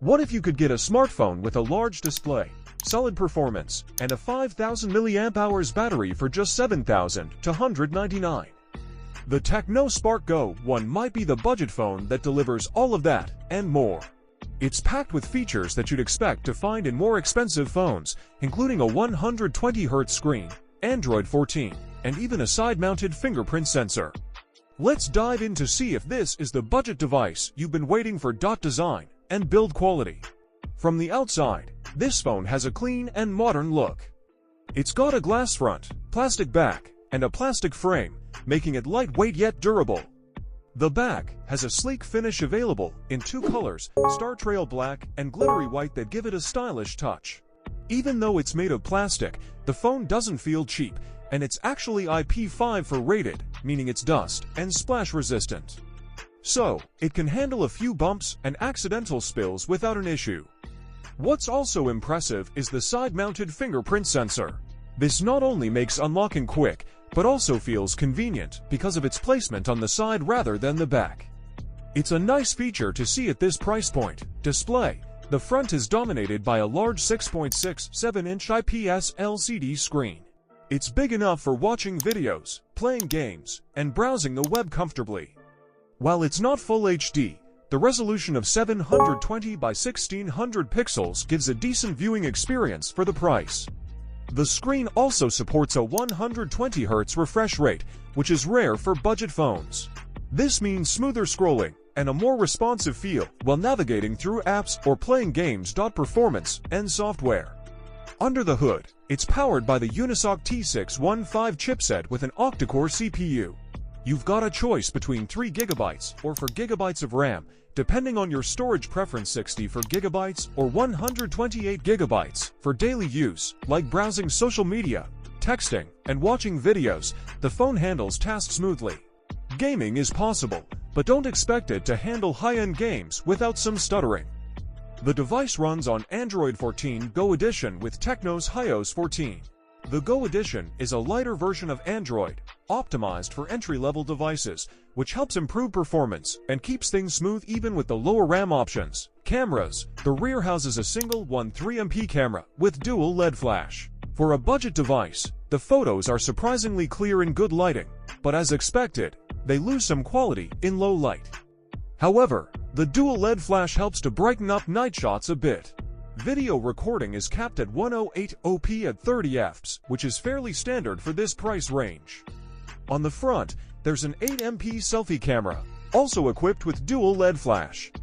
What if you could get a smartphone with a large display, solid performance, and a 5000 mAh battery for just $7,299? The Tecno Spark Go 1 might be the budget phone that delivers all of that and more. It's packed with features that you'd expect to find in more expensive phones, including a 120Hz screen, Android 14, and even a side-mounted fingerprint sensor. Let's dive in to see if this is the budget device you've been waiting for. Design and build quality. From the outside, this phone has a clean and modern look. It's got a glass front, plastic back, and a plastic frame, making it lightweight yet durable. The back has a sleek finish available in two colors, Star Trail Black and Glittery White, that give it a stylish touch. Even though it's made of plastic, the phone doesn't feel cheap, and it's actually IP54 rated, meaning it's dust and splash resistant. So, it can handle a few bumps and accidental spills without an issue. What's also impressive is the side-mounted fingerprint sensor. This not only makes unlocking quick, but also feels convenient because of its placement on the side rather than the back. It's a nice feature to see at this price point. Display. The front is dominated by a large 6.67-inch IPS LCD screen. It's big enough for watching videos, playing games, and browsing the web comfortably. While it's not full HD, the resolution of 720 by 1600 pixels gives a decent viewing experience for the price. The screen also supports a 120Hz refresh rate, which is rare for budget phones. This means smoother scrolling and a more responsive feel while navigating through apps or playing games. Performance and software. Under the hood, it's powered by the Unisoc T615 chipset with an octa-core CPU. You've got a choice between 3GB or 4GB of RAM, depending on your storage preference. 64GB or 128GB for daily use, like browsing social media, texting, and watching videos. The phone handles tasks smoothly. Gaming is possible, but don't expect it to handle high-end games without some stuttering. The device runs on Android 14 Go Edition with Tecno's iOS 14. The Go Edition is a lighter version of Android, optimized for entry-level devices, which helps improve performance and keeps things smooth even with the lower RAM options. Cameras. The rear houses a single 13MP camera with dual LED flash. For a budget device, the photos are surprisingly clear in good lighting, but as expected, they lose some quality in low light. However, the dual LED flash helps to brighten up night shots a bit. Video recording is capped at 108p at 30 fps, which is fairly standard for this price range. On the front, there's an 8MP selfie camera, also equipped with dual LED flash.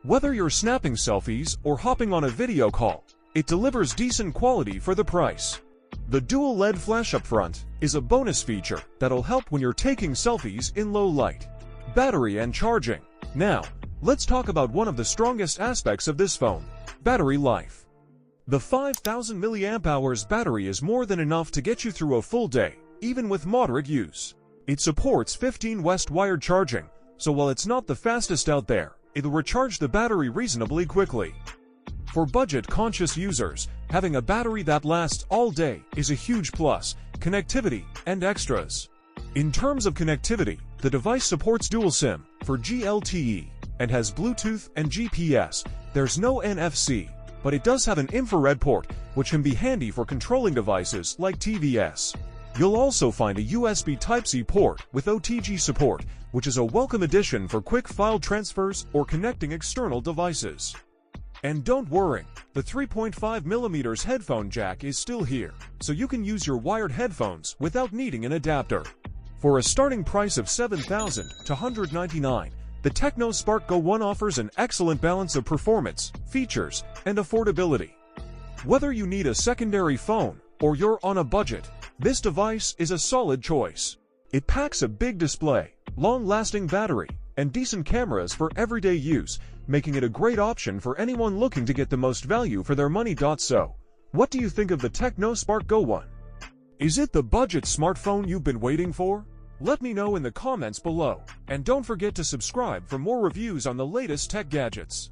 Whether you're snapping selfies or hopping on a video call, it delivers decent quality for the price. The dual LED flash up front is a bonus feature that'll help when you're taking selfies in low light. Battery and charging. Now, let's talk about one of the strongest aspects of this phone: battery life. The 5000 mAh battery is more than enough to get you through a full day, even with moderate use. It supports 15 West wired charging, so while it's not the fastest out there, it'll recharge the battery reasonably quickly. For budget-conscious users, having a battery that lasts all day is a huge plus. Connectivity and extras. In terms of connectivity, the device supports dual SIM for GLTE and has Bluetooth and GPS. There's no NFC, but it does have an infrared port, which can be handy for controlling devices like TVS. You'll also find a USB Type-C port with OTG support, which is a welcome addition for quick file transfers or connecting external devices. And don't worry, the 3.5mm headphone jack is still here, so you can use your wired headphones without needing an adapter. For a starting price of $7,299, the Tecno Spark Go 1 offers an excellent balance of performance, features, and affordability. Whether you need a secondary phone or you're on a budget, this device is a solid choice. It packs a big display, long-lasting battery, and decent cameras for everyday use, making it a great option for anyone looking to get the most value for their money. So, what do you think of the Tecno Spark Go 1? Is it the budget smartphone you've been waiting for? Let me know in the comments below, and don't forget to subscribe for more reviews on the latest tech gadgets.